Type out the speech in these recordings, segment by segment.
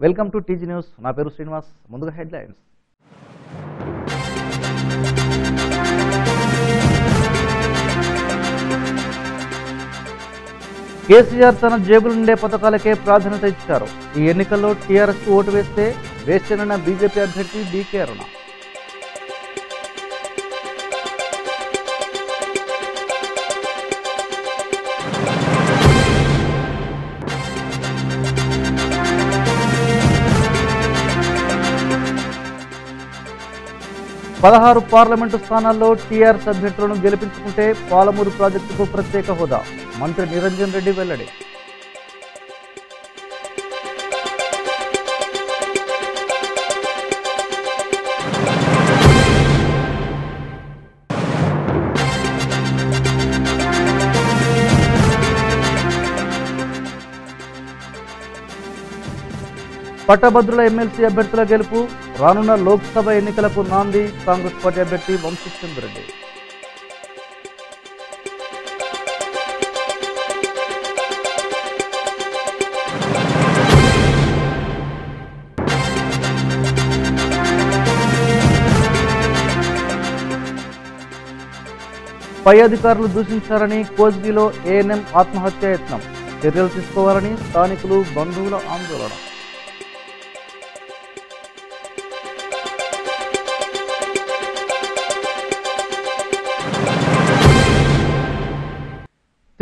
Welcome to TG news. నా పేరు శ్రీనివాస్. ముందుగా హెడ్లైన్స్. కేసీఆర్ తన జేబులు నిండే పథకాలకే ప్రాధాన్యత ఇచ్చారు. ఈ ఎన్నికల్లో టీఆర్ఎస్ ఓటు వేస్తే వేస్తేనన్న బీజేపీ అభ్యర్థి డీకే అరుణ. పదహారు పార్లమెంటు స్థానాల్లో టీఆర్ఎస్ అభ్యర్థులను గెలిపించుకుంటే పాలమూరు ప్రాజెక్టుకు ప్రత్యేక హోదా. మంత్రి నిరంజన్ రెడ్డి వెల్లడి. పట్టభద్రుల ఎమ్మెల్సీ అభ్యర్థుల గెలుపు. రానున్న లోక్సభ ఎన్నికలకు నాంది. కాంగ్రెస్ పార్టీ అభ్యర్థి వంశీచంద్ర రెడ్డి. పై అధికారులు దూషించారని కోస్గిలో ఏఎన్ఎం ఆత్మహత్య యత్నం. చర్యలు తీసుకోవాలని స్థానికులు, బంధువుల ఆందోళన.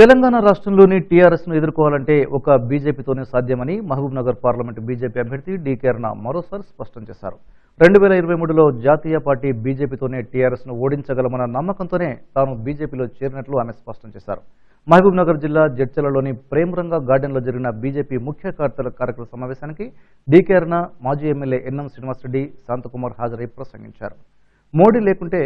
తెలంగాణ రాష్ట్రంలోని టీఆర్ఎస్ ను ఎదుర్కోవాలంటే ఒక బీజేపీతోనే సాధ్యమని మహబూబ్ నగర్ పార్లమెంటు బీజేపీ అభ్యర్థి డీకే అరుణ మరోసారి స్పష్టం చేశారు. 2023లో జాతీయ పార్టీ బీజేపీతోనే టీఆర్ఎస్ ను ఓడించగలమన్న నమ్మకంతోనే తాను బీజేపీలో చేరినట్లు ఆమె స్పష్టం చేశారు. మహబూబ్ నగర్ జిల్లా జడ్చలలోని ప్రేమరంగ గార్డెన్లో జరిగిన బీజేపీ ముఖ్య కార్యకర్తల సమావేశానికి డీకే అరుణ, మాజీ ఎమ్మెల్యే ఎన్ఎం శ్రీనివాసరెడ్డి, శాంతకుమార్ హాజరై ప్రసంగించారు. మోడీ లేకుంటే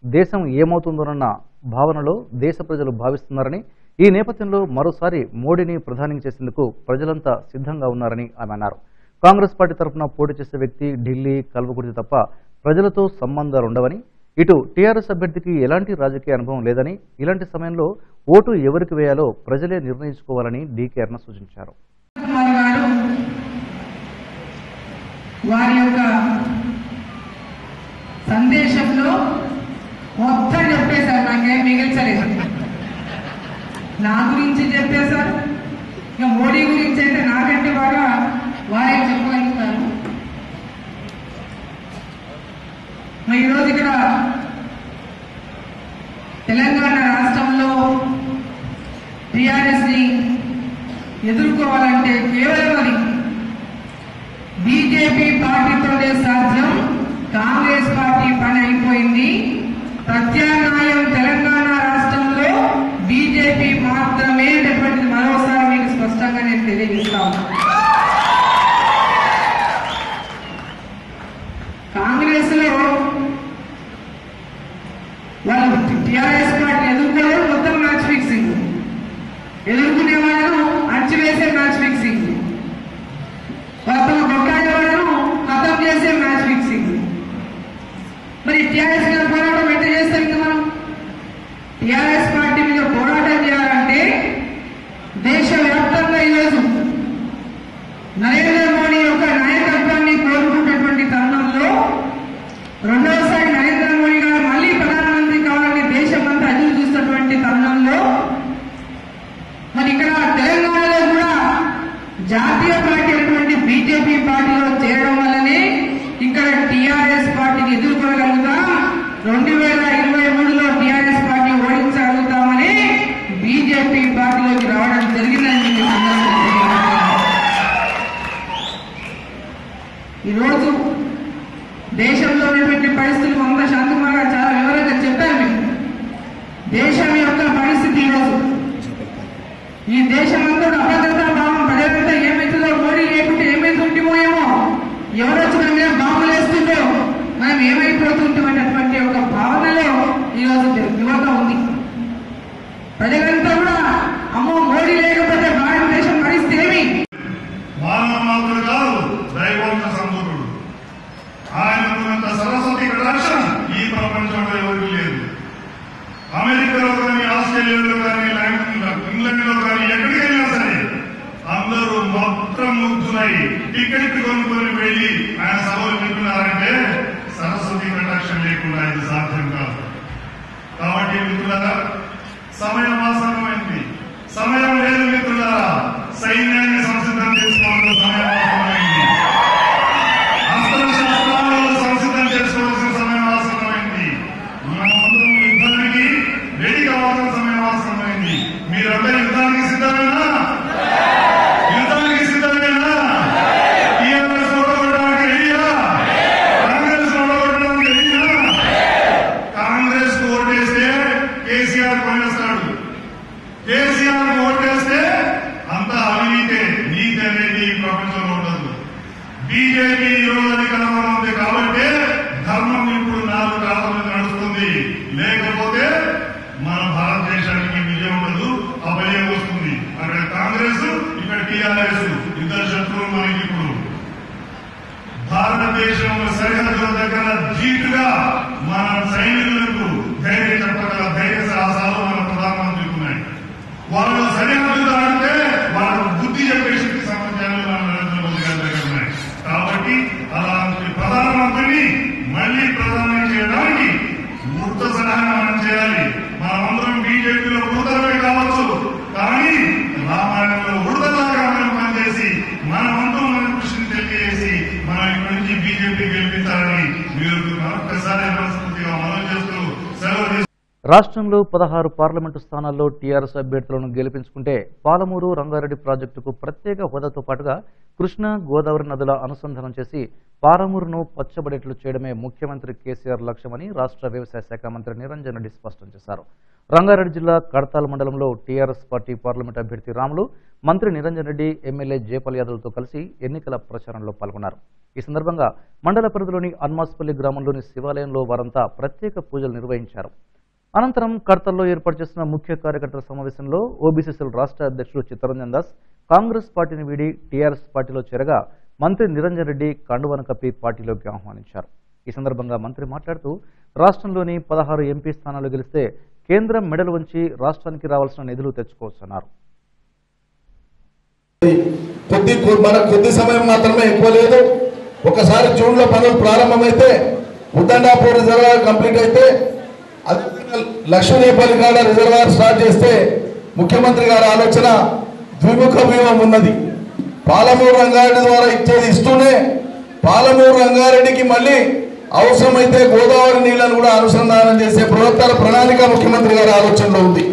దేశం ఏమవుతుందోనన్న భావనలో దేశ ప్రజలు భావిస్తున్నారని, ఈ నేపథ్యంలో మరోసారి మోడీని ప్రధాని చేసేందుకు ప్రజలంతా సిద్ధంగా ఉన్నారని ఆమె అన్నారు. కాంగ్రెస్ పార్టీ తరఫున పోటీ చేసే వ్యక్తి ఢిల్లీ, కల్వకుర్తి తప్ప ప్రజలతో సంబంధాలుండవని, ఇటు టీఆర్ఎస్ అభ్యర్థికి ఎలాంటి రాజకీయ అనుభవం లేదని, ఇలాంటి సమయంలో ఓటు ఎవరికి వేయాలో ప్రజలే నిర్ణయించుకోవాలని డీకే అరుణ సూచించారు. సందేశంలో మొత్తం చెప్పేశారు, నాకేం మిగిల్చలేదు. నా గురించి చెప్పేశారు. ఇక మోడీ గురించి అయితే నాకంటే బాగా వారే చెప్పగలుగుతారు. ఈరోజు ఇక్కడ తెలంగాణ రాష్ట్రంలో టీఆర్ఎస్ ని ఎదుర్కోవాలంటే కేవలం అది బీజేపీ పార్టీతోనే సాధ్యం. కాంగ్రెస్ పార్టీ పని అయిపోయింది. ప్రత్యామ్నాయం తెలంగాణ రాష్ట్రంలో బీజేపీ మాత్రమే అనేటువంటిది మరోసారి మీకు స్పష్టంగా నేను తెలియజేస్తాను. కాంగ్రెస్ లో వాళ్ళు టీఆర్ఎస్ పార్టీ ఎదుర్కోవడం మొత్తం మ్యాచ్ ఫిక్సింగ్, ఎదుర్కొనే వాళ్ళను అణచివేసే మ్యాచ్ ఫిక్సింగ్, వాళ్ళతో కొట్టాడే వాళ్ళను ఖతం చేసే మ్యాచ్ ఫిక్సింగ్. మరి టీఆర్ఎస్ మీద పోరాటం ఎట్లా చేస్తాం? ఇంకా మనం టీఆర్ఎస్ పార్టీ మీద పోరాటం చేయాలంటే దేశవ్యాప్తంగా ఈరోజు నరేంద్ర మోడీ యొక్క నాయకత్వాన్ని కోరుకున్నటువంటి తరుణంలో రెండవసారి నరేంద్ర మోడీ గారు మళ్లీ ప్రధానమంత్రి కావాలని దేశమంతా ఎదురు చూస్తున్నటువంటి తరుణంలో మరి ఇక్కడ తెలంగాణలో కూడా జాతీయ పార్టీ అయినటువంటి బీజేపీ పార్టీలో చేరడం వల్లనే ఇక్కడ టీఆర్ఎస్ పార్టీని ఎదుర్కోగలుగుతాం. 2023లో టీఆర్ఎస్ పార్టీ ఓడించగలుగుతామని బీజేపీ పార్టీలోకి రావడం జరిగిందని ఈరోజు దేశంలో ఉన్నటువంటి పరిస్థితులు వంద శాంతకుమార్ గారు చాలా వివరంగా చెప్పారు. మీకు దేశం యొక్క పరిస్థితి ఈరోజు ఈ దేశమంతా అభద్రతా భావం ప్రజలంతా ఏమైతుందో, మోడీ లేకుంటే ఏమైతుంటేమో, ఎవరు వచ్చిన మీద బాంబులు వేస్తుందో మనం ఏమైపోతుంటామనేటువంటి ఒక భావనలో ఈరోజు యువత ఉంది. ప్రజలంతా కూడా అమ్మో మోడీ లేకపోతే భారతదేశం పరిస్థితి ఏమి? మానవుడు కాదు, దైవంత సంపూర్ణుడు. ఆయనకున్నంత సరస్వతి కటాక్షం ఈ ప్రపంచంలో ఎవరికి లేదు. అమెరికాలో కానీ, ఆస్ట్రేలియాలో కానీ, ఇంగ్లాండ్ లో కానీ ఎక్కడికైనా సరే అందరూ మొత్తం ముగ్గునై టికెట్ కొనుక్కొని వెళ్లి ఆయన సభలు వింటున్నారంటే సరస్వతి కటాక్షం లేకుండా ఇది సాధ్యం కాదు. కాబట్టి మిత్రులారా, సమయం ఆసన్నమైంది. సమయం లేదు మిత్రులారా, సైన్యాన్ని సంసిద్ధం చేసుకోవాల్సిన సమయం ఆసన్నమైంది. అస్త్రశస్త్రాలను సంసిద్ధం చేసుకోవాల్సిన సమయం ఆసన్నమైంది. మనమందరం యుద్ధానికి రెడీ కావాల్సిన సమయం ఆసన్నమైంది. మీరందరూ యుద్ధానికి సిద్ధమేనా? యుద్ధానికి సిద్ధమేనా? టీఆర్ఎస్ ఓడగొట్టడానికి రెడీయా? కాంగ్రెస్ ఓడగొట్టడానికి రెడీయా? కాంగ్రెస్ కు ఓటేస్తే కేసీఆర్ కొనేస్తాడు. కేసీఆర్ కు ఓటేస్తే అంతా అవినీతే. నీతి అనేది ఈ ప్రపంచంలో ఉండదు. బీజేపీ ఈ రోజు అధికారంలో ఉంది కాబట్టి ధర్మం ఇప్పుడు 4 కాలం మీద నడుస్తుంది. లేకపోతే మన భారతదేశానికి విజయం ఉండదు, అభయం వస్తుంది. అక్కడ కాంగ్రెస్, ఇక్కడ టీఆర్ఎస్, ఇద్దరు శత్రువులు మనకి. ఇప్పుడు భారతదేశంలో సరిహద్దుల దగ్గర ధీటుగా మన సైనికులకు ధైర్యం చెప్పగల ధైర్య సాహసాలు మన ప్రధానమంత్రికి ఉన్నాయి. వాళ్ళు సరిహద్దు దాటితే వాళ్ళకు బుద్ధి చెప్పే శక్తి సామర్థ్యాలు మన నరేంద్ర మోదీ గారి దగ్గర ఉన్నాయి. కాబట్టి అలాంటి ప్రధానమంత్రిని మళ్లీ ప్రధానం చేయడానికి మూర్త సహాయం మనం చేయాలి. మనమందరం బీజేపీలో ఉడతలమే కావచ్చు, కానీ రామాయణంలో ఉడతలాగా మనం పనిచేసి మనమంతా మన కృషిని తెలియజేసి మనం ఇక్కడి నుంచి బీజేపీ గెలిపించాలని మీరు మరొకసారి మనస్ఫూర్తిగా మనం చేస్తూ సెలవు. రాష్ట్రంలో 16 పార్లమెంటు స్థానాల్లో టీఆర్ఎస్ అభ్యర్థులను గెలిపించుకుంటే పాలమూరు రంగారెడ్డి ప్రాజెక్టుకు ప్రత్యేక హోదాతో పాటుగా కృష్ణా గోదావరి నదుల అనుసంధానం చేసి పాలమూరును పచ్చబడేట్లు చేయడమే ముఖ్యమంత్రి కేసీఆర్ లక్ష్యమని రాష్ట్ర వ్యవసాయ శాఖ మంత్రి నిరంజన్ రెడ్డి స్పష్టం చేశారు. రంగారెడ్డి జిల్లా కడతాల్ మండలంలో టీఆర్ఎస్ పార్టీ పార్లమెంటు అభ్యర్థి రాములు, మంత్రి నిరంజన్ రెడ్డి, ఎమ్మెల్యే జేపల్ యాదవ్లతో కలిసి ఎన్నికల ప్రచారంలో పాల్గొన్నారు. ఈ సందర్భంగా మండల పరిధిలోని అన్మాస్పల్లి గ్రామంలోని శివాలయంలో వారంతా ప్రత్యేక పూజలు నిర్వహించారు. అనంతరం కర్తల్లో ఏర్పాటు చేసిన ముఖ్య కార్యకర్తల సమావేశంలో ఓబీసీసీల రాష్ట్ర అధ్యక్షుడు చిత్తరంజన్ దాస్ కాంగ్రెస్ పార్టీని వీడి టీఆర్ఎస్ పార్టీలో చేరగా మంత్రి నిరంజన్ రెడ్డి కండువాను కప్పి పార్టీలోకి ఆహ్వానించారు. ఈ సందర్భంగా మంత్రి మాట్లాడుతూ రాష్ట్రంలోని 16 ఎంపీ స్థానాలు గెలిస్తే కేంద్రం మెడలు వంచి రాష్ట్రానికి రావాల్సిన నిధులు తెచ్చుకోవచ్చన్నారు. కొద్ది సమయం మాత్రమే, ఎక్కువ లేదు. ఒకసారి జూన్ లో పనులు ప్రారంభమైతే ఉద్దండాపూర్ రిజర్వాయర్ కంప్లీట్ అయితే లక్ష్మీనేపల్లి కాడ రిజర్వాయర్ స్టార్ట్ చేస్తే ముఖ్యమంత్రి గారి ఆలోచన ద్విముఖ వ్యూహం ఉన్నది. పాలమూరు రంగారెడ్డి ద్వారా ఇచ్చేది ఇస్తూనే పాలమూరు రంగారెడ్డికి మళ్ళీ అవసరమైతే గోదావరి నీళ్లను కూడా అనుసంధానం చేసే బృహత్తర ప్రణాళిక ముఖ్యమంత్రి గారి ఆలోచనలో ఉంది.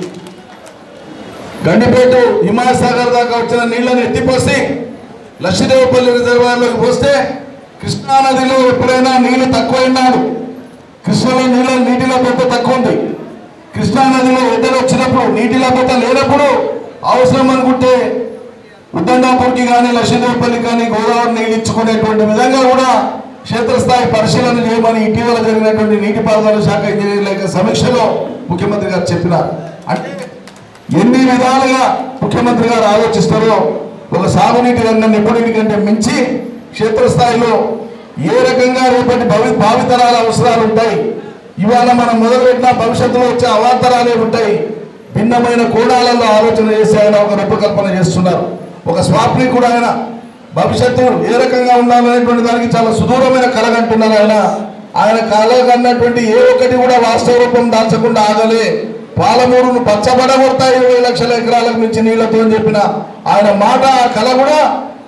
గండిపేట హిమాయసాగర్ దాకా వచ్చిన నీళ్లను ఎత్తిపోసి లక్ష్మీదేవపల్లి రిజర్వాయర్లోకి పోస్తే కృష్ణానదిలో ఎప్పుడైనా నీళ్లు తక్కువైనాడు. కృష్ణలో నీటి లభ్యత తక్కువ ఉంది. కృష్ణానదిలో ఎద్దలు వచ్చినప్పుడు నీటి లభ్యత లేనప్పుడు అవసరం అనుకుంటే ఉద్దండాపూర్కి కానీ లక్ష్మీదేవపల్లికి కానీ గోదావరి నీళ్ళు ఇచ్చుకునేటువంటి విధంగా కూడా క్షేత్రస్థాయి పరిశీలన చేయమని ఇటీవల జరిగినటువంటి నీటిపారుదల శాఖ ఇంజనీర్ల యొక్క సమీక్షలో ముఖ్యమంత్రి గారు చెప్పినారు. అంటే ఎన్ని విధాలుగా ముఖ్యమంత్రి గారు ఆలోచిస్తారో ఒక సాగునీటి రంగం నిపుణుడి కంటే మించి క్షేత్రస్థాయిలో ఏ రకంగా రేపటి భావితరాల అవసరాలు ఉంటాయి, ఇవాళ మనం మొదలుపెట్టిన భవిష్యత్తులో వచ్చే అవాంతరాలే ఉంటాయి, భిన్నమైన కోణాలలో ఆలోచన చేసి ఆయన ఒక రూపకల్పన చేస్తున్నారు. ఒక స్వాప్ని కూడా భవిష్యత్తు ఏ రకంగా ఉండాలనేటువంటి దానికి చాలా సుదూరమైన కలగంటున్నారు. ఆయన కలగన్నటువంటి ఏ ఒక్కటి కూడా వాస్తవ రూపం దాల్చకుండా ఆగలే. పాలమూరును పచ్చబడగొడతాయి 20 లక్షల ఎకరాలకు మించి నీళ్లతో అని చెప్పిన ఆయన మాట, ఆ కళ కూడా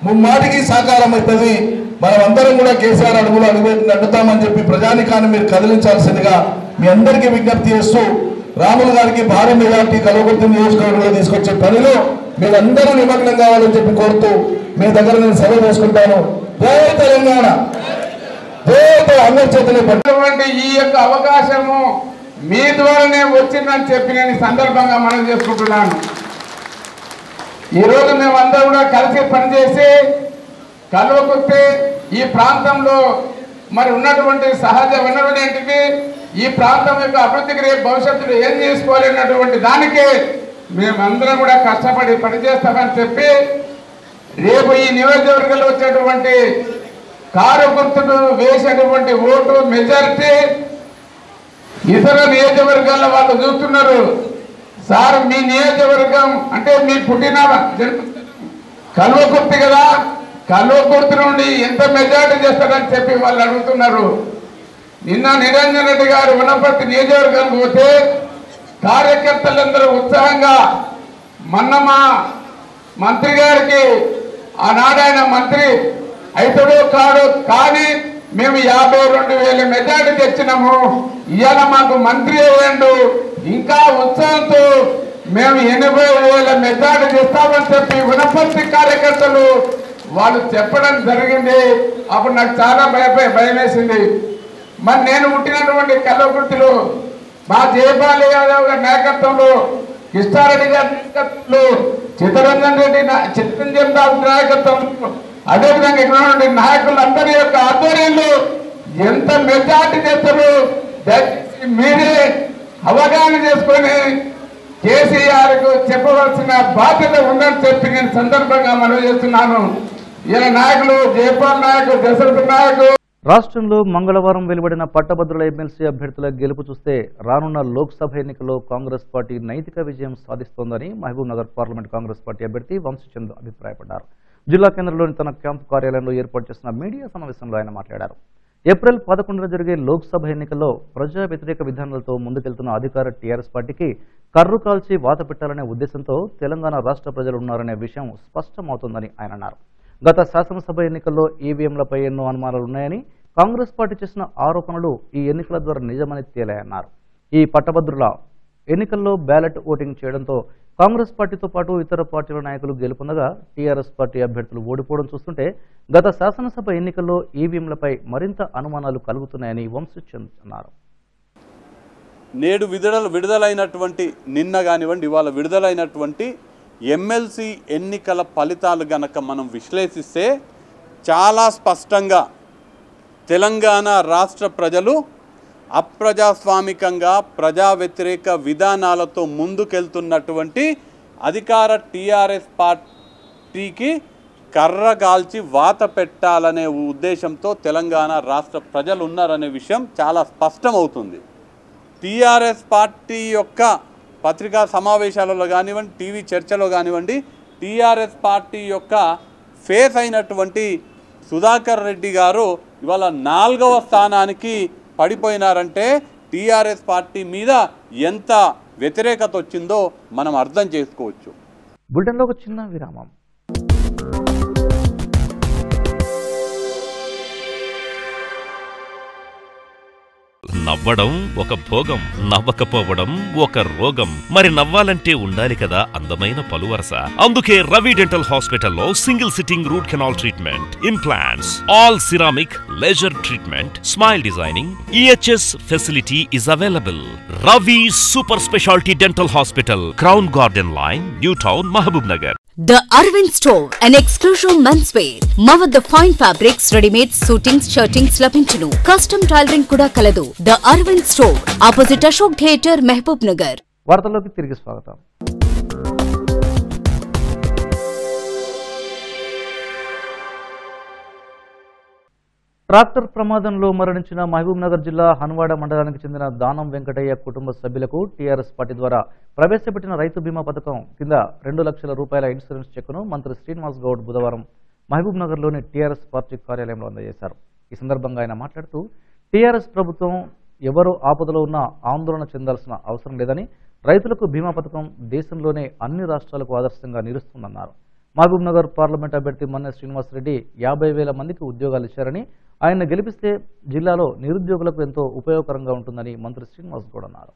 ముమ్మాటికి సాకారం అవుతుంది. మనం అందరం కూడా కేసీఆర్ అడుగులు అడుగుతామని చెప్పి ప్రజానికాన్ని మీరు కదిలించాల్సిందిగా మీ అందరికీ విజ్ఞప్తి చేస్తూ రాములు గారికి భారీ మెజార్టీ కలవకుర్తి నియోజకవర్గంలో తీసుకొచ్చే పనిలో మీరందరూ నిమగ్నం కావాలని చెప్పి కోరుతూ మీ దగ్గర నేను సెలవు చేసుకుంటాను. జై తెలంగాణ, జై అందరి చేతులు పట్టినటువంటి ఈ యొక్క అవకాశము మీ ద్వారానే వచ్చిందని చెప్పి నేను ఈ సందర్భంగా మనం చేసుకుంటున్నాను. ఈరోజు మేమందరూ కూడా కలిసి పనిచేసి కల్వకుర్తి ఈ ప్రాంతంలో మరి ఉన్నటువంటి సహజ వనరులు ఏంటివి, ఈ ప్రాంతం యొక్క అభివృద్ధికి రేపు భవిష్యత్తులో ఏం చేసుకోవాలన్నటువంటి దానికే మేమందరం కూడా కష్టపడి పనిచేస్తామని చెప్పి రేపు ఈ నియోజకవర్గంలో వచ్చేటువంటి కారు గుర్తులు వేసేటువంటి ఓటు మెజారిటీ ఇతర నియోజకవర్గాల్లో వాళ్ళు చూస్తున్నారు. సార్ మీ నియోజకవర్గం అంటే మీ పుట్టిన కల్వకుర్తి కదా, కల్వకుర్తి నుండి ఎంత మెజారిటీ చేస్తారని చెప్పి వాళ్ళు అడుగుతున్నారు. నిన్న నిరంజన్ రెడ్డి గారు వనపర్తి నియోజకవర్గానికి పోతే కార్యకర్తలందరూ ఉత్సాహంగా మొన్న మా మంత్రి గారికి ఆనాడు ఆయన మంత్రి అయితడో కాడు కానీ మేము 52,000 మెజార్టీ తెచ్చినాము, ఇవాళ మాకు మంత్రి అయ్యాడు, ఇంకా ఉత్సాహంతో మేము 80,000 మెజార్టీ తెస్తామని చెప్పి వనపర్తి కార్యకర్తలు వాళ్ళు చెప్పడం జరిగింది. అప్పుడు నాకు చాలా భయం వేసింది. మరి నేను పుట్టినటువంటి కల్వకుర్తిలో మా జయపాల్ యాదవ్ గారి నాయకత్వంలో, కృష్ణారెడ్డి గారి నాయకత్వంలో, చిత్తరంజన్ రెడ్డి చిత్తరంజన్ రావు నాయకత్వంలో, అదేవిధంగా ఇక్కడ ఉన్నటువంటి నాయకులందరి యొక్క ఆధ్వర్యంలో ఎంత మెజార్టీ చేస్తారో దయచేసి మీరే అవగాహన చేసుకొని కేసీఆర్కు చెప్పవలసిన బాధ్యత ఉందని చెప్పి నేను సందర్భంగా మనవి చేస్తున్నాను. ఇలా నాయకులు జయపాల్ నాయకులు, దశరథ నాయకులు. రాష్ట్రంలో మంగళవారం వెలువడిన పట్టభద్రుల ఎమ్మెల్సీ అభ్యర్థుల గెలుపు చూస్తే రానున్న లోక్సభ ఎన్నికల్లో కాంగ్రెస్ పార్టీ నైతిక విజయం సాధిస్తోందని మహబూబ్ నగర్ పార్లమెంట్ కాంగ్రెస్ పార్టీ అభ్యర్థి వంశీచంద్ అభిప్రాయపడ్డారు. జిల్లా కేంద్రంలోని తన క్యాంపు కార్యాలయంలో ఏర్పాటు చేసిన మీడియా సమావేశంలో ఆయన మాట్లాడారు. ఏప్రిల్ 11న జరిగే లోక్సభ ఎన్నికల్లో ప్రజా వ్యతిరేక విధానాలతో ముందుకెళ్తున్న అధికార టీఆర్ఎస్ పార్టీకి కర్రు కాల్చి వాత పెట్టాలనే ఉద్దేశంతో తెలంగాణ రాష్ట్ర ప్రజలు ఉన్నారనే విషయం స్పష్టమవుతోందని ఆయన అన్నారు. గత శాసనసభ ఎన్నికల్లో ఈవీఎంలపై ఎన్నో అనుమానాలున్నాయని, కాంగ్రెస్ పార్టీ చేసిన ఆరోపణలు ఈ ఎన్నికల ద్వారా నిజమని తేలాయన్నారు. ఈ పట్టభద్రుల ఎన్నికల్లో బ్యాలెట్ ఓటింగ్ చేయడంతో కాంగ్రెస్ పార్టీతో పాటు ఇతర పార్టీల నాయకులు గెలుపొందగా టీఆర్ఎస్ పార్టీ అభ్యర్థులు ఓడిపోవడం చూస్తుంటే గత శాసనసభ ఎన్నికల్లో ఈవీఎంలపై మరింత అనుమానాలు కలుగుతున్నాయని వంశీచంద్ అన్నారు. నేడు విడుదలైనటువంటి నిన్న కానివ్వండి ఇవాళ విడుదలైనటువంటి ఎమ్మెల్సీ ఎన్నికల ఫలితాలు గనక మనం విశ్లేషిస్తే చాలా స్పష్టంగా తెలంగాణ రాష్ట్ర ప్రజలు అప్రజాస్వామికంగా ప్రజా వ్యతిరేక విధానాలతో ముందుకెళ్తున్నటువంటి అధికార టీఆర్ఎస్ పార్టీకి కర్రగాల్చి వాత పెట్టాలనే ఉద్దేశంతో తెలంగాణ రాష్ట్ర ప్రజలు ఉన్నారనే విషయం చాలా స్పష్టమవుతుంది. టీఆర్ఎస్ పార్టీ యొక్క పత్రికా సమావేశాలలో కానివ్వండి, టీవీ చర్చలో కానివ్వండి, టీఆర్ఎస్ పార్టీ యొక్క ఫేస్ అయినటువంటి సుధాకర్ రెడ్డి గారు ఇవాళ 4వ స్థానానికి పడిపోయినారంటే టీఆర్ఎస్ పార్టీ మీద ఎంత వ్యతిరేకత వచ్చిందో మనం అర్థం చేసుకోవచ్చు. బులెటిన్లో ఒక చిన్న విరామం. నవ్వడం ఒక భోగం, నవ్వకపోవడం ఒక రోగం. మరి నవ్వాలంటే ఉండాలి కదా అందమైన పలువరస. అందుకే రవి డెంటల్ హాస్పిటల్లో single sitting root canal treatment, implants, all ceramic, laser treatment, smile designing, EHS facility is available. Ravi Super Specialty Dental Hospital, Crown Garden Line, New Town, Mahabub Nagar. The Arvind Store, an exclusive menswear. Mavadda fine fabrics, ready-made suitings, shirtings labinchunu. Custom tailoring kuda kaladu. The Arvind Store, opposite Ashok Theatre, Mahabub Nagar. వార్తల్లోకి తిరిగి స్వాగతం. Tractor ప్రమాదంలో మరణించిన మహబూబ్ నగర్ జిల్లా హన్వాడ మండలానికి చెందిన దానం వెంకటయ్య కుటుంబ సభ్యులకు టీఆర్ఎస్ పార్టీ ద్వారా ప్రవేశపెట్టిన రైతు బీమా పథకం కింద 2 లక్షల రూపాయల ఇన్సూరెన్స్ చెక్కును మంత్రి శ్రీనివాస్ గౌడ్ బుధవారం మహబూబ్ నగర్లోని టీఆర్ఎస్ పార్టీ కార్యాలయంలో అందజేశారు. ఈ సందర్భంగా ఆయన మాట్లాడుతూ టీఆర్ఎస్ ప్రభుత్వం ఎవరు ఆపదలో ఉన్నా ఆందోళన చెందాల్సిన అవసరం లేదని, రైతులకు బీమా పథకం దేశంలోనే అన్ని రాష్ట్రాలకు ఆదర్శంగా నిలుస్తుందన్నారు. మహబూబ్ నగర్ పార్లమెంట్ అభ్యర్థి మన్నె శ్రీనివాసరెడ్డి 50,000 మందికి ఉద్యోగాలు ఇచ్చారని, ఆయన గెలిపిస్తే జిల్లాలో నిరుద్యోగులకు ఎంతో ఉపయోగకరంగా ఉంటుందని మంత్రి శ్రీనివాస్ గౌడ్ అన్నారు.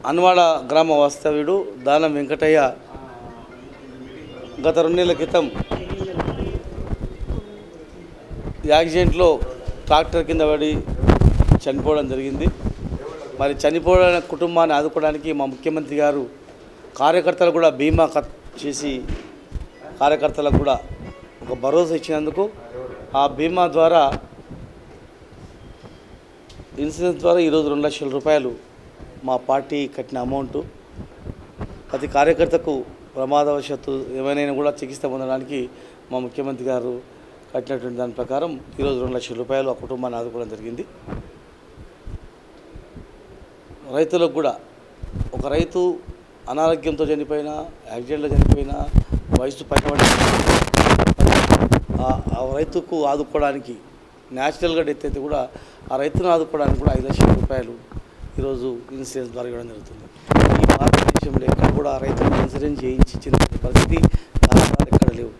అన్వాడ గ్రామ వాస్తవ్యుడు దానం వెంకటయ్య గత 2 నెలల క్రితం యాక్సిడెంట్లో ట్రాక్టర్ కింద పడి చనిపోవడం జరిగింది. మరి చనిపోయిన కుటుంబాన్ని ఆదుకోవడానికి మా ముఖ్యమంత్రి గారు కార్యకర్తలు కూడా బీమా చేసి కార్యకర్తలకు కూడా ఒక భరోసా ఇచ్చినందుకు ఆ బీమా ద్వారా ఇన్సూరెన్స్ ద్వారా ఈరోజు 2 లక్షల రూపాయలు మా పార్టీ కట్టిన అమౌంట్. ప్రతి కార్యకర్తకు ప్రమాదవశాత్తు ఏమైనా కూడా చికిత్స పొందడానికి మా ముఖ్యమంత్రి గారు కట్టినటువంటి దాని ప్రకారం ఈరోజు 2 లక్షల రూపాయలు ఆ కుటుంబాన్ని ఆదుకోవడం జరిగింది. రైతులకు కూడా ఒక రైతు అనారోగ్యంతో చనిపోయినా, యాక్సిడెంట్లో చనిపోయినా, వయసు పైన ఆ రైతుకు ఆదుకోవడానికి న్యాచురల్గా డెత్ అయితే కూడా ఆ రైతును ఆదుకోవడానికి కూడా 5 లక్షల రూపాయలు ఈరోజు ఇన్సూరెన్స్ ద్వారా ఇవ్వడం జరుగుతుంది. ఈ భారతదేశంలో ఎక్కడ కూడా రైతులకు ఇన్సూరెన్స్ చేయించి ఇచ్చిన పరిస్థితి రాష్ట్రాలు ఎక్కడ లేవు.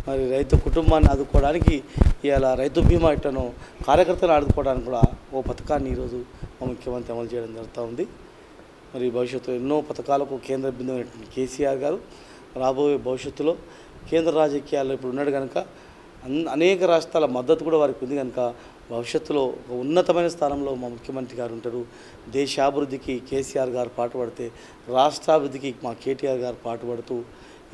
మరి రైతు కుటుంబాన్ని ఆదుకోవడానికి ఇవాళ రైతు బీమా ఇట్టను కార్యకర్తలు ఆదుకోవడానికి కూడా ఓ పథకాన్ని ఈరోజు మా ముఖ్యమంత్రి అమలు చేయడం జరుగుతూ ఉంది. మరి భవిష్యత్తులో ఎన్నో పథకాలకు కేంద్ర బిందువైనటువంటి కేసీఆర్ గారు రాబోయే భవిష్యత్తులో కేంద్ర రాజకీయాల్లో ఇప్పుడు ఉన్నాడు కనుక అనేక రాష్ట్రాల మద్దతు కూడా వారికి ఉంది కనుక భవిష్యత్తులో ఒక ఉన్నతమైన స్థానంలో మా ముఖ్యమంత్రి గారు ఉంటారు. దేశాభివృద్ధికి కేసీఆర్ గారు పాటుపడితే రాష్ట్రాభివృద్ధికి మా కేటీఆర్ గారు పాటుపడుతూ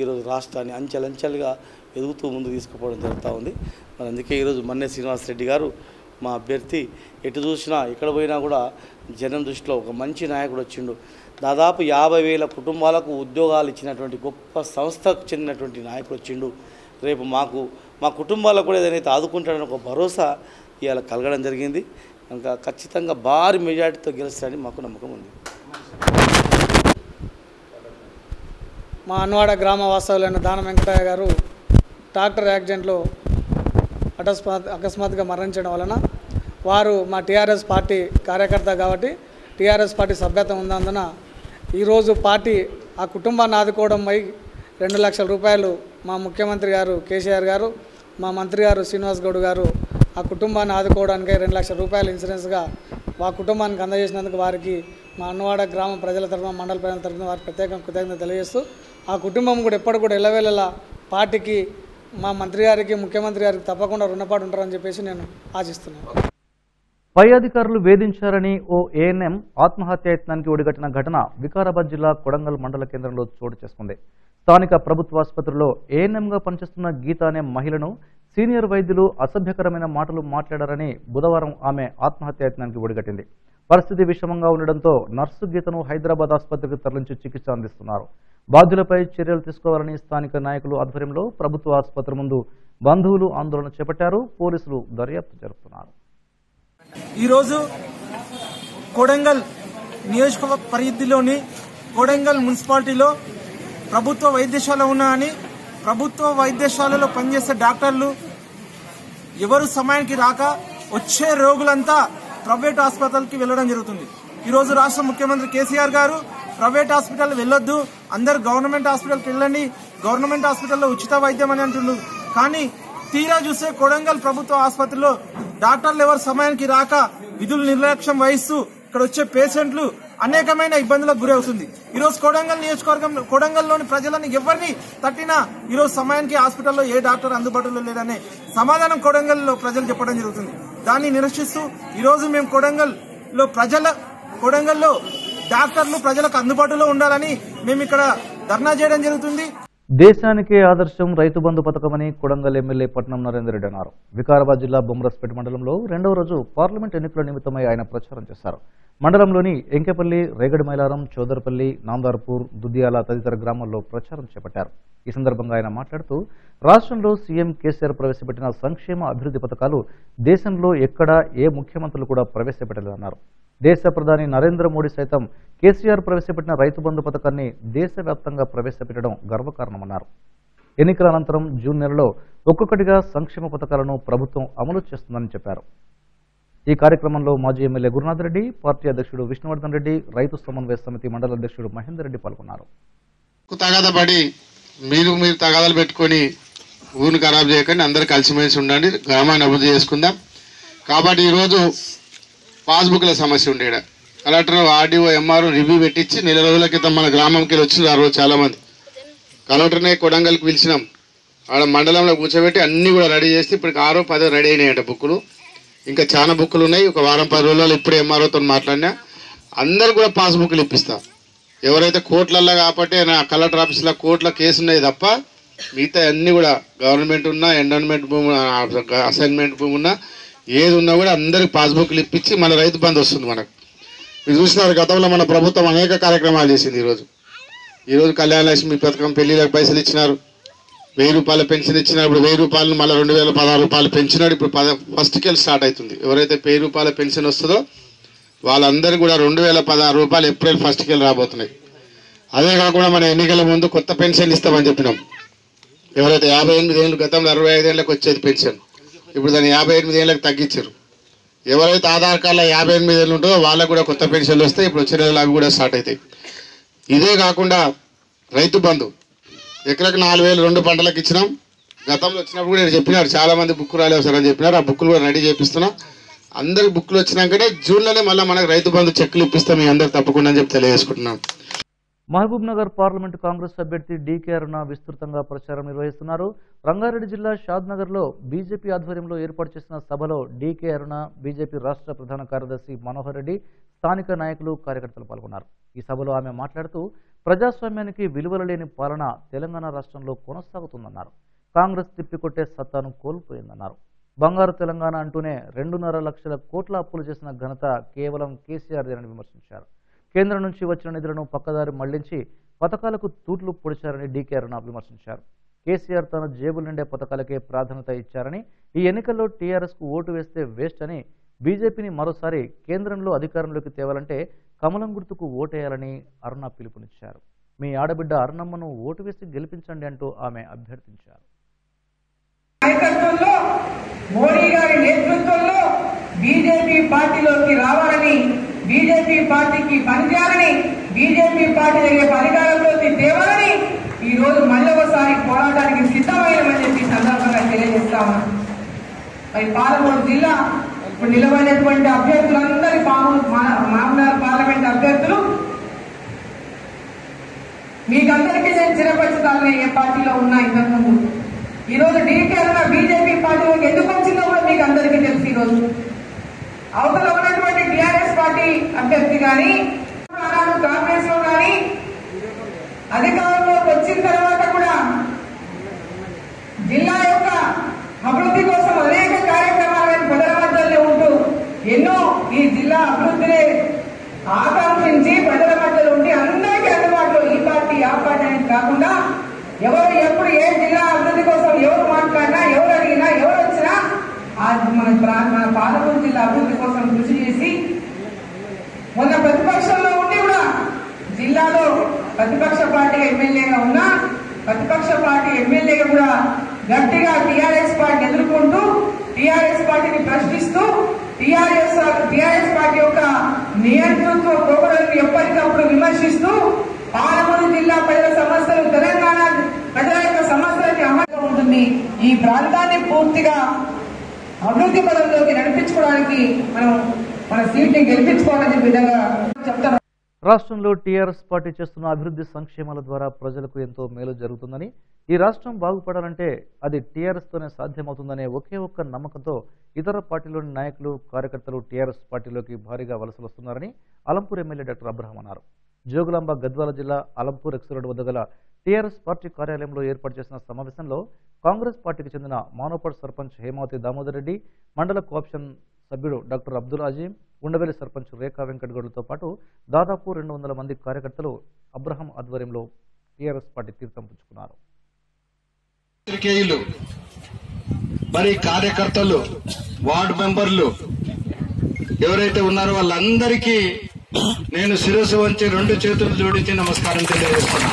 ఈరోజు రాష్ట్రాన్ని అంచెలంచెలుగా ఎదుగుతూ ముందుకు తీసుకుపోవడం జరుగుతూ ఉంది. మరి అందుకే ఈరోజు మన్నే శ్రీనివాసరెడ్డి గారు మా అభ్యర్థి ఎటు చూసినా ఎక్కడ పోయినా కూడా జనం దృష్టిలో ఒక మంచి నాయకుడు వచ్చిండు. దాదాపు 50,000 కుటుంబాలకు ఉద్యోగాలు ఇచ్చినటువంటి గొప్ప సంస్థకు చెందినటువంటి నాయకుడు వచ్చిండు. రేపు మా కుటుంబాలకు కూడా ఏదైతే ఆదుకుంటాడని ఒక భరోసా ఇవాళ కలగడం జరిగింది కనుక ఖచ్చితంగా భారీ మెజార్టీతో గెలుస్తారని మాకు నమ్మకం ఉంది. మా అన్వాడ గ్రామ వాస్తవులైన దానం వెంకటయ్య గారు ట్రాక్టర్ యాక్సిడెంట్లో అకస్మాత్తుగా మరణించడం వలన వారు మా టీఆర్ఎస్ పార్టీ కార్యకర్త కాబట్టి టీఆర్ఎస్ పార్టీ సభ్యత్వం ఉన్నందున ఈరోజు పార్టీ ఆ కుటుంబాన్ని ఆదుకోవడంపై 2 లక్షల రూపాయలు మా ముఖ్యమంత్రి గారు కేసీఆర్ గారు మా మంత్రి గారు శ్రీనివాస్ గౌడ్ గారు ఆ కుటుంబాన్ని ఆదుకోవడానికి 2 లక్షల రూపాయలు ఇన్సూరెన్స్గా మా కుటుంబానికి అందజేసినందుకు వారికి మా అన్నవాడ గ్రామ ప్రజల తరఫున మండల ప్రజల తరఫున వారికి ప్రత్యేకంగా కృతజ్ఞత తెలియజేస్తూ ఆ కుటుంబం కూడా ఎప్పటి కూడా ఎల్లవేళలా పార్టీకి మా మంత్రి గారికి ముఖ్యమంత్రి గారికి తప్పకుండా రుణపడి ఉంటారని చెప్పేసి నేను ఆశిస్తున్నాను. పై అధికారులు వేధించారని ఓ ఏఎన్ఎం ఆత్మహత్యాయత్నానికి ఒడిగట్టిన ఘటన వికారాబాద్ జిల్లా కొడంగల్ మండల కేంద్రంలో చోటు చేసుకుంది. స్థానిక ప్రభుత్వ ఆసుపత్రిలో ఏఎన్ఎంగా పనిచేస్తున్న గీత అనే మహిళను సీనియర్ వైద్యులు అసభ్యకరమైన మాటలు మాట్లాడారని బుధవారం ఆమె ఆత్మహత్యాయత్నానికి ఒడిగట్టింది. పరిస్థితి విషమంగా ఉండడంతో నర్సు గీతను హైదరాబాద్ ఆసుపత్రికి తరలించి చికిత్స అందిస్తున్నారు. బాధ్యులపై చర్యలు తీసుకోవాలని స్థానిక నాయకులు ఆధ్వర్యంలో ప్రభుత్వ ఆసుపత్రి ముందు బంధువులు ఆందోళన చేపట్టారు. పోలీసులు దర్యాప్తు జరుపుతున్నారు. ఈరోజు కొడంగల్ నియోజకవర్గ పరిధిలోని కొడంగల్ మున్సిపాలిటీలో ప్రభుత్వ వైద్యశాల ఉన్నాయని ప్రభుత్వ వైద్యశాలలో పనిచేసే డాక్టర్లు ఎవరు సమయానికి రాక వచ్చే రోగులంతా ప్రైవేట్ హాస్పిటల్కి వెళ్లడం జరుగుతుంది. ఈరోజు రాష్ట్ర ముఖ్యమంత్రి కేసీఆర్ గారు ప్రైవేట్ హాస్పిటల్ వెళ్ళొద్దు, అందరు గవర్నమెంట్ హాస్పిటల్కి వెళ్ళండి, గవర్నమెంట్ హాస్పిటల్లో ఉచిత వైద్యం అని అంటున్నారు. కానీ తీరా చూస్తే కొడంగల్ ప్రభుత్వ ఆసుపత్రిలో డాక్టర్లు ఎవరు సమయానికి రాక విధులు నిర్లక్ష్యం వహిస్తూ ఇక్కడ వచ్చే పేషెంట్లు అనేకమైన ఇబ్బందులకు గురి అవుతుంది. ఈరోజు కొడంగల్ నియోజకవర్గం కొడంగల్లోని ప్రజలను ఎవరిని తట్టినా ఈరోజు సమయానికి హాస్పిటల్లో ఏ డాక్టర్ అందుబాటులో లేదనే సమాధానం కొడంగల్లో ప్రజలు చెప్పడం జరుగుతుంది. దాన్ని నిరసిస్తూ ఈరోజు మేము కొడంగల్లో డాక్టర్లు ప్రజలకు అందుబాటులో ఉండాలని మేము ఇక్కడ ధర్నా చేయడం జరుగుతుంది. దేశానికే ఆదర్శం రైతు బంధు పథకమని కొడంగల్ ఎమ్మెల్యే పట్నం నరేందర్ రెడ్డి అన్నారు. వికారాబాద్ జిల్లా బొమ్మరస్పేట మండలంలో 2వ రోజు పార్లమెంట్ ఎన్నికల నిమిత్తమై ఆయన ప్రచారం చేశారు. మండలంలోని ఎంకెపల్లి, రేగడి మైలారం, చౌదరపల్లి, నాందార్పూర్, దుద్యాల తదితర గ్రామాల్లో ప్రచారం చేపట్టారు. ఈ సందర్భంగా ఆయన మాట్లాడుతూ రాష్ట్రంలో సీఎం కేసీఆర్ ప్రవేశపెట్టిన సంక్షేమ అభివృద్ధి పథకాలు దేశంలో ఎక్కడా ఏ ముఖ్యమంత్రులు కూడా ప్రవేశపెట్టలేదన్నారు. దేశ ప్రధాని నరేంద్ర మోడీ సైతం కేసీఆర్ ప్రవేశపెట్టిన రైతు బంధు పథకాన్ని దేశవ్యాప్తంగా ప్రవేశపెట్టడం గర్వకారణమన్నారు. ఎన్నికల అనంతరం జూన్ నెలలో ఒక్కొక్కటిగా సంక్షేమ పథకాలను ప్రభుత్వం అమలు చేస్తుందని చెప్పారు. ఈ కార్యక్రమంలో మాజీ ఎమ్మెల్యే గురునాథ్ రెడ్డి, పార్టీ అధ్యక్షుడు విష్ణువర్ధన్ రెడ్డి, రైతు సమన్వయ సమితి మండల అధ్యక్షుడు మహేందర్ రెడ్డి పాల్గొన్నారు. తగాదపడి మీరు తగాదాలు పెట్టుకొని ఊరిని ఖరాబ్ చేయకండి, అందరూ కలిసిమెలిసి ఉండండి, గ్రామాన్ని అభివృద్ధి చేసుకుందాం. కాబట్టి ఈరోజు పాస్బుక్ల సమస్య ఉండేడ కలెక్టర్, ఆర్డీఓ, ఎంఆర్ఓ రివ్యూ పెట్టించి 4 రోజుల క్రితం మన గ్రామంకి వచ్చింది. ఆ రోజు చాలామంది కలెక్టర్నే కొడంగల్కి పిలిచినాం. ఆడ మండలంలో కూర్చోబెట్టి అన్నీ కూడా రెడీ చేసి ఇప్పటికి 6, 10 రెడీ అయినాయంట బుక్కులు. ఇంకా చాలా బుక్కులు ఉన్నాయి. ఒక వారం 10 రోజుల్లో ఇప్పుడే ఎంఆర్ఓతో మాట్లాడినా అందరు కూడా పాస్బుక్లు ఇప్పిస్తా. ఎవరైతే కోర్టులలో కాబట్టి నా కలెక్టర్ ఆఫీస్లో కోర్టుల కేసు ఉన్నాయి తప్ప మిగతా అన్నీ కూడా గవర్నమెంట్ ఉన్నా, ఎండోన్మెంట్ భూమి, అసైన్మెంట్ భూమి ఉన్నా, ఏది ఉన్నా కూడా అందరికి పాస్బుక్లు ఇప్పించి మన రైతు బంధు వస్తుంది. మనకు మీరు చూసినారు, గతంలో మన ప్రభుత్వం అనేక కార్యక్రమాలు చేసింది. ఈరోజు కళ్యాణ లక్ష్మి పథకం, పెళ్లిలకు పైసలు ఇచ్చినారు, 1000 రూపాయల పెన్షన్ ఇచ్చినారు. ఇప్పుడు 1000 రూపాయలు మళ్ళీ 2016 రూపాయలు పెంచినాడు. ఇప్పుడు ఫస్ట్కి వెళ్ళి స్టార్ట్ అవుతుంది. ఎవరైతే 1000 రూపాయల పెన్షన్ వస్తుందో వాళ్ళందరూ కూడా 2016 రూపాయలు ఏప్రిల్ 1కి వెళ్ళి రాబోతున్నాయి. అదే కాకుండా మన ఎన్నికల ముందు కొత్త పెన్షన్ ఇస్తామని చెప్పినాం. ఎవరైతే 58 ఏళ్ళు గతంలో 65 ఏళ్ళకి వచ్చేది పెన్షన్, ఇప్పుడు దాన్ని 58 ఏళ్ళకి తగ్గించారు. ఎవరైతే ఆధార్ కార్డులో 58 ఏళ్ళు ఉంటుందో వాళ్ళకు కూడా కొత్త పెన్షన్లు వస్తాయి. ఇప్పుడు వచ్చే నెలలు అవి కూడా స్టార్ట్ అవుతాయి. ఇదే కాకుండా రైతు బంధు ఎకరకు 4,000 2 పంటలకు ఇచ్చినాం. గతంలో వచ్చినప్పుడు కూడా చెప్పినారు, చాలా మంది బుక్ రాలేవు సార్ అని చెప్పినారు. ఆ బుక్కులు కూడా రెడీ చేపిస్తున్నాం. అందరి బుక్లు వచ్చినాకనే జూన్లోనే మళ్ళీ మనకు రైతు బంధు చెక్కులు ఇప్పిస్తాం మీ అందరికి తప్పకుండా అని చెప్పి తెలియజేసుకుంటున్నాం. మహబూబ్ నగర్ పార్లమెంటు కాంగ్రెస్ అభ్యర్థి డీకే అరుణ విస్తృతంగా ప్రచారం నిర్వహిస్తున్నారు. రంగారెడ్డి జిల్లా షాద్ నగర్లో బీజేపీ ఆధ్వర్యంలో ఏర్పాటు చేసిన సభలో డీకే అరుణ, బీజేపీ రాష్ట్ర ప్రధాన కార్యదర్శి మనోహర్ రెడ్డి, స్థానిక నాయకులు, కార్యకర్తలు పాల్గొన్నారు. ఈ సభలో ఆమె మాట్లాడుతూ ప్రజాస్వామ్యానికి విలువలు లేని పాలన తెలంగాణ రాష్ట్రంలో కొనసాగుతుందన్నారు. కాంగ్రెస్ తిప్పికొట్టే సత్తాను కోల్పోయిందన్నారు. బంగారు తెలంగాణ అంటూనే 2.5 లక్షల కోట్ల అప్పులు చేసిన ఘనత కేవలం కేసీఆర్దేనని విమర్శించారు. కేంద్రం నుంచి వచ్చిన నిధులను పక్కదారి మళ్లించి పథకాలకు తూట్లు పొడిచారని డీకే అరుణ విమర్శించారు. కేసీఆర్ తన జేబులు నిండే పథకాలకే ప్రాధాన్యత ఇచ్చారని, ఈ ఎన్నికల్లో టీఆర్ఎస్కు ఓటు వేస్తే వేస్ట్ అని, బీజేపీని మరోసారి కేంద్రంలో అధికారంలోకి తేవాలంటే కమలం గుర్తుకు ఓటేయాలని అరుణ పిలుపునిచ్చారు. మీ ఆడబిడ్డ అరుణమ్మను ఓటు వేసి గెలిపించండి అంటూ ఆమె అభ్యర్థించారు. నాయకత్వంలో మోడీ గారి నేతృత్వంలో బీజేపీ పార్టీలోకి రావాలని, బీజేపీ పార్టీకి పనిచేయాలని, బీజేపీ పార్టీ దగ్గర అధికారంలోకి తేవాలని ఈ రోజు మళ్ళీ ఒకసారి పోరాటానికి సిద్ధమయ్యామని చెప్పి సందర్భంగా తెలియజేస్తాము. మరి పాలమూరు జిల్లా ఇప్పుడు నిలబడినటువంటి అభ్యర్థులందరి మామూలు పార్లమెంట్ అభ్యర్థులు మీకందరికీ నేను చిరపరిచితాలని ఏ పార్టీలో ఉన్నా ఇంతకుముందు. ఈ రోజు డీకే అరుణ బీజేపీ పార్టీలోకి ఎందుకు వచ్చిందో కూడా మీకు అందరికీ తెలుసు. ఈ రోజు అవతల ఉన్నటువంటి టీఆర్ఎస్ పార్టీ అభ్యర్థి కానీ కాంగ్రెస్ లో కానీ అధికారంలోకి వచ్చిన తర్వాత కూడా జిల్లా యొక్క అభివృద్ధి కోసం అనేక కార్యక్రమాలను ప్రజల మధ్యలో ఉంటూ ఎన్నో ఈ జిల్లా అభివృద్ధిని ఆకాంక్షించి ప్రజల మధ్యలో ఉండి అందరికీ అందుబాటులో ఈ పార్టీ ఆ పార్టీ అనేది కాకుండా ఎవరు ఎప్పుడు ఏ జిల్లా అభివృద్ధి కోసం ఎవరు మాట్లాడినా, ఎవరు అడిగినా, ఎవరు వచ్చినా మన పాలమూరు జిల్లా అభివృద్ధి కోసం కృషి చేసి మొన్న ప్రతిపక్షంలో ఉండి కూడా జిల్లాలో ప్రతిపక్ష పార్టీ ఎమ్మెల్యేగా ఉన్నా, ప్రతిపక్ష పార్టీ ఎమ్మెల్యేగా కూడా గట్టిగా టీఆర్ఎస్ పార్టీ ఎదుర్కొంటూ, టీఆర్ఎస్ పార్టీని ప్రశ్నిస్తూ, టీఆర్ఎస్ పార్టీ యొక్క నియంతృత్వ పోకడలను ఎప్పటికప్పుడు విమర్శిస్తూ పాలమూరు జిల్లా ప్రజల సమస్యలు, తెలంగాణ ప్రజల యొక్క సమస్యలకి అమలుగా ఉంటుంది. ఈ ప్రాంతాన్ని పూర్తిగా అభివృద్ధి పదంలోకి నడిపించుకోవడానికి మనం మన సీట్ని గెలిపించుకోవాలని విధంగా చెప్తారు. రాష్ట్రంలో టీఆర్ఎస్ పార్టీ చేస్తున్న అభివృద్ధి సంక్షేమాల ద్వారా ప్రజలకు ఎంతో మేలు జరుగుతుందని, ఈ రాష్ట్రం బాగుపడాలంటే అది టీఆర్ఎస్తోనే సాధ్యమవుతుందనే ఒకే ఒక్క నమ్మకంతో ఇతర పార్టీలోని నాయకులు, కార్యకర్తలు టీఆర్ఎస్ పార్టీలోకి భారీగా వలస వస్తున్నారని అలంపూర్ ఎమ్మెల్యే డాక్టర్ అబ్రహం అన్నారు. జోగులాంబ గద్వాల జిల్లా అలంపూర్ ఎక్స్రోడ్ వద్ద గల టీఆర్ఎస్ పార్టీ కార్యాలయంలో ఏర్పాటు చేసిన సమావేశంలో కాంగ్రెస్ పార్టీకి చెందిన మానోపడ్ సర్పంచ్ హేమావతి దామోదర్ రెడ్డి, మండల కోఆప్షన్ సభ్యుడు డాక్టర్ అబ్దుల్ అజీం, ఉండవెల్లి సర్పంచ్ రేఖా వెంకటగౌడ్లతో పాటు దాదాపు 200 మంది కార్యకర్తలు అబ్రహం ఆధ్వర్యంలో టీఆర్ఎస్ పార్టీ తీర్థం పుచ్చుకున్నారు. మరి కార్యకర్తలు, వార్డు మెంబర్లు ఎవరైతే ఉన్నారో వాళ్ళందరికీ నేను శిరస్సు వంచి 2 చేతులు జోడించి నమస్కారం తెలియజేస్తున్నా.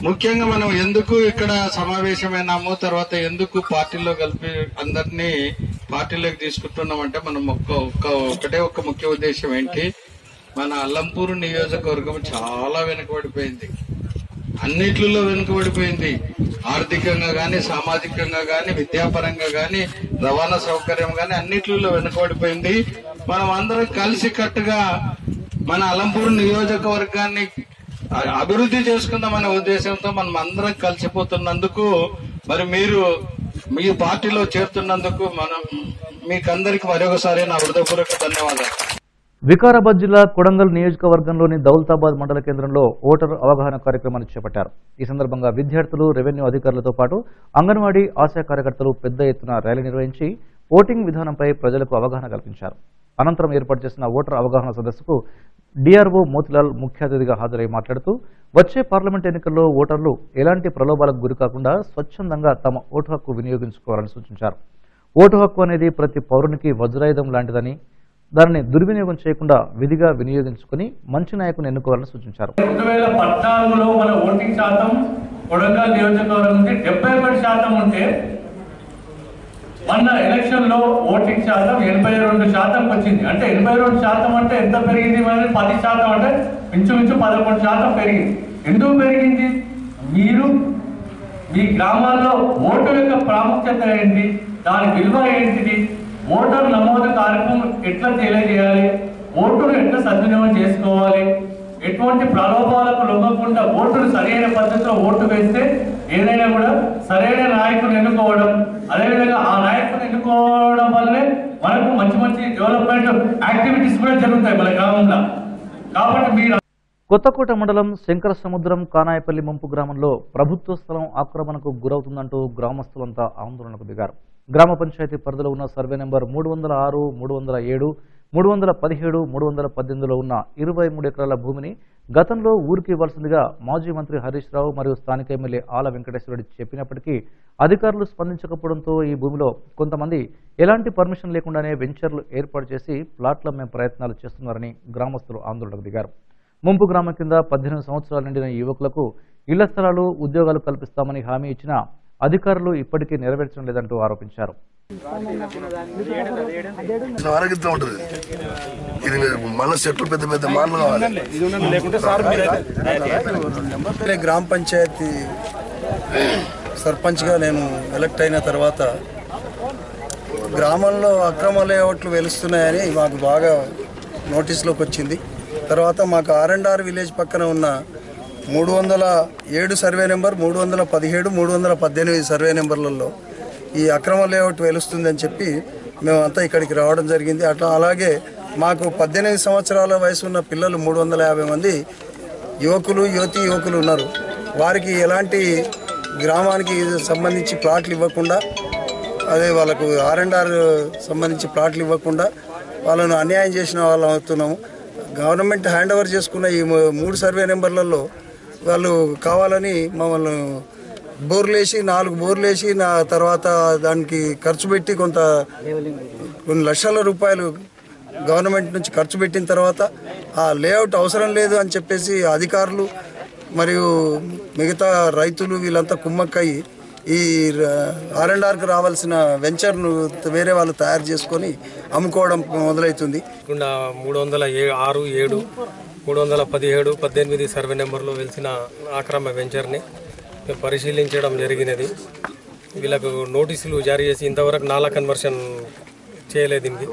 ముఖ్యంగా మనం ఎందుకు ఇక్కడ సమావేశమైనాము, తర్వాత ఎందుకు పార్టీలో కలిపి అందరినీ పార్టీలోకి తీసుకుంటున్నామంటే మనం ఒకటే ముఖ్య ఉద్దేశం ఏంటి, మన అల్లంపూర్ నియోజకవర్గం చాలా వెనుకబడిపోయింది. అన్నిట్లలో వెనుకబడిపోయింది. ఆర్థికంగా గాని, సామాజికంగా గాని, విద్యాపరంగా గాని, రవాణా సౌకర్యం గాని అన్నిట్లలో వెనుకబడిపోయింది. మనం అందరం కలిసి కట్టుగా మన అల్లంపూర్ నియోజకవర్గాన్ని అభివృద్ధి చేసుకుందామనే ఉద్దేశంతో మనం అందరం కలిసిపోతున్నందుకు, మరి మీరు మీ పార్టీలో చేరుతున్నందుకు మీకందరికి మరొకసారి నా హృదయపూర్వక ధన్యవాదాలు. వికారాబాద్ జిల్లా కొడంగల్ నియోజకవర్గంలోని దౌలతాబాద్ మండల కేంద్రంలో ఓటర్ అవగాహన కార్యక్రమాన్ని చేపట్టారు. ఈ సందర్భంగా విద్యార్థులు, రెవెన్యూ అధికారులతో పాటు అంగన్వాడీ, ఆశా కార్యకర్తలు పెద్ద ఎత్తున ర్యాలీ నిర్వహించి ఓటింగ్ విధానంపై ప్రజలకు అవగాహన కల్పించారు. అనంతరం ఏర్పాటు చేసిన ఓటర్ అవగాహన సదస్సుకు డిఆర్ఓ మోతిలాల్ ముఖ్య అతిథిగా హాజరై మాట్లాడుతూ వచ్చే పార్లమెంట్ ఎన్నికల్లో ఓటర్లు ఎలాంటి ప్రలోభాలకు గురికాకుండా స్వచ్ఛందంగా తమ ఓటు హక్కు వినియోగించుకోవాలని సూచించారు. ఓటు హక్కు అనేది ప్రతి పౌరునికి వజ్రాయుధం లాంటిదని, దానిని దుర్వినియోగం చేయకుండా విధిగా వినియోగించుకుని మంచి నాయకుని ఎన్నుకోవాలని సూచించారు. 2014లో మన ఓటింగ్ శాతం కొడంగల్ నియోజకవర్గం 71% ఉంటే మొన్న ఎలక్షన్ లో ఓటింగ్ శాతం 82% వచ్చింది. అంటే 82% అంటే ఎంత పెరిగింది? 10% అంటే ఇంచుమించు 11% పెరిగింది. ఎందుకు పెరిగింది? మీరు మీ గ్రామాల్లో ఓటు యొక్క ప్రాముఖ్యత ఏంటి, దాని విలువ ఏంటిది, ఓటర్ నమోదు కార్యక్రమం ఎట్లా తెలియజేయాలి, ఓటును ఎట్లా సద్వినియోగం చేసుకోవాలి, ఎటువంటి ప్రలోభాలకు లొంగకుండా ఓటును సరైన పద్ధతిలో ఓటు వేస్తే ఏదైనా కూడా సరైన నాయకుని ఎన్నుకోవడం, అదేవిధంగా ఆ నాయకుని ఎన్నుకోవడం వల్లే మనకు మంచి మంచి డెవలప్మెంట్ యాక్టివిటీస్ కూడా జరుగుతాయి మన గ్రామంలో. కాబట్టి మీరు కొత్తకోట మండలం శంకర సముద్రం కానాయపల్లి ముంపు గ్రామంలో ప్రభుత్వ స్థలం ఆక్రమణకు గురవుతుందంటూ గ్రామస్తులంతా ఆందోళనకు దిగారు. గ్రామ పంచాయతీ పరిధిలో ఉన్న సర్వే నెంబర్ 306, 307, 317, 318లో ఉన్న 23 ఎకరాల భూమిని గతంలో ఊరికి ఇవ్వాల్సిందిగా మాజీ మంత్రి హరీష్ రావు మరియు స్థానిక ఎమ్మెల్యే ఆల వెంకటేశ్వరరెడ్డి చెప్పినప్పటికీ అధికారులు స్పందించకపోవడంతో ఈ భూమిలో కొంతమంది ఎలాంటి పర్మిషన్ లేకుండానే వెంచర్లు ఏర్పాటు చేసి ప్లాట్ల అమ్మే ప్రయత్నాలు చేస్తున్నారని గ్రామస్తులు ఆందోళనకు దిగారు. ముంపు గ్రామం కింద 18 సంవత్సరాలు నిండిన యువకులకు ఇళ్ల స్థలాలు, ఉద్యోగాలు కల్పిస్తామని హామీ ఇచ్చినా అధికారులు ఇప్పటికీ నెరవేర్చడం లేదంటూ ఆరోపించారు. గ్రామ పంచాయతీ సర్పంచ్గా నేను ఎలక్ట్ అయిన తర్వాత గ్రామంలో అక్రమ లేఅవుట్లు వెలుస్తున్నాయని మాకు బాగా నోటీసులోకి వచ్చింది. తర్వాత మాకు R&R విలేజ్ పక్కన ఉన్న 307 సర్వే నెంబర్, 317, 318 సర్వే నెంబర్లలో ఈ అక్రమ లేఅవుట్ వెలుస్తుందని చెప్పి మేమంతా ఇక్కడికి రావడం జరిగింది. అలాగే మాకు 18 సంవత్సరాల వయసు ఉన్న పిల్లలు 350 మంది యువకులు ఉన్నారు. వారికి ఎలాంటి గ్రామానికి సంబంధించి ప్లాట్లు ఇవ్వకుండా, అదే వాళ్ళకు R&R సంబంధించి ప్లాట్లు ఇవ్వకుండా వాళ్ళను అన్యాయం చేసిన వాళ్ళం అవుతున్నాము. గవర్నమెంట్ హ్యాండ్ ఓవర్ చేసుకున్న ఈ 3 సర్వే నెంబర్లలో వాళ్ళు కావాలని మమ్మల్ని బోర్లేసి 4 బోర్లేసి తర్వాత దానికి ఖర్చు పెట్టి కొన్ని లక్షల రూపాయలు గవర్నమెంట్ నుంచి ఖర్చు పెట్టిన తర్వాత ఆ లేఅవుట్ అవసరం లేదు అని చెప్పేసి అధికారులు మరియు మిగతా రైతులు వీళ్ళంతా కుమ్మక్కయ్యి ఈ R&Rకు రావాల్సిన వెంచర్ను వేరే వాళ్ళు తయారు చేసుకొని అమ్ముకోవడం మొదలవుతుంది. 306, 7, 317, 18 సర్వే నెంబర్లో వెలిసిన ఆక్రమ వెంచర్ని మేము పరిశీలించడం జరిగినది. వీళ్ళకు నోటీసులు జారీ చేసి ఇంతవరకు నాలా కన్వర్షన్ చేయలేదు. దీనికి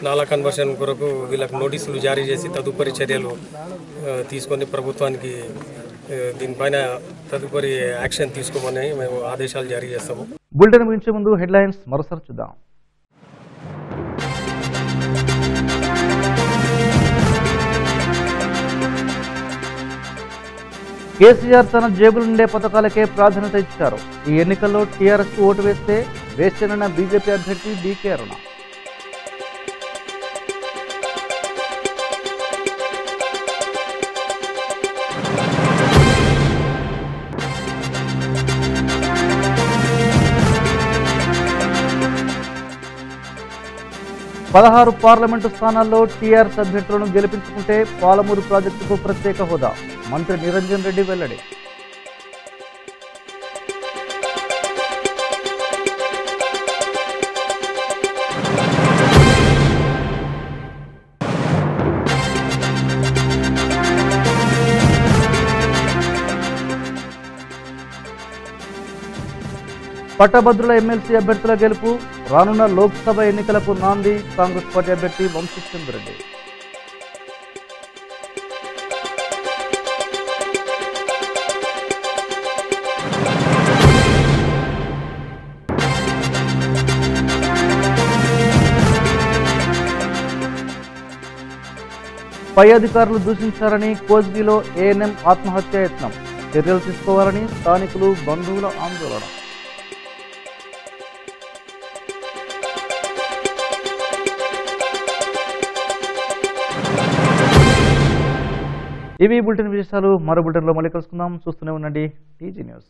నాలా కన్వర్షన్ కొరకు వీళ్ళకు నోటీసులు జారీ చేసి తదుపరి చర్యలు తీసుకొని ప్రభుత్వానికి దీనిపైన తదుపరి యాక్షన్ తీసుకోమని మేము ఆదేశాలు జారీ చేస్తాము. బులెటిన్ ముగించే ముందు హెడ్లైన్స్ మరోసారి చూద్దాం. కేసీఆర్ తన జేబులు నుండే పథకాలకే ప్రాధాన్యత ఇచ్చారు. ఈ ఎన్నికల్లో టీఆర్ఎస్ ఓటు వేస్తే వేస్తేనన్న బీజేపీ అభ్యర్థి డీకే అరుణ. పదహారు పార్లమెంటు స్థానాల్లో టీఆర్ఎస్ అభ్యర్థులను గెలిపించుకుంటే పాలమూరు ప్రాజెక్టుకు ప్రత్యేక హోదా, మంత్రి నిరంజన్ రెడ్డి వెల్లడి. పట్టభద్రుల ఎమ్మెల్సీ అభ్యర్థుల గెలుపు, రానున్న లోక్సభ ఎన్నికలకు నాంది కాంగ్రెస్ పార్టీ అభ్యర్థి వంశీచంద్ర రెడ్డి. పై అధికారులు దూషించారని కోస్గిలో ఏఎన్ఎం ఆత్మహత్యాయత్నం, చర్యలు తీసుకోవాలని స్థానికులు, బంధువుల ఆందోళన. ఇవి బులెటిన్ విశేషాలు. మరో బులెటిన్లో మళ్ళీ కలుసుకుందాం. చూస్తూనే ఉండండి టీజీ న్యూస్.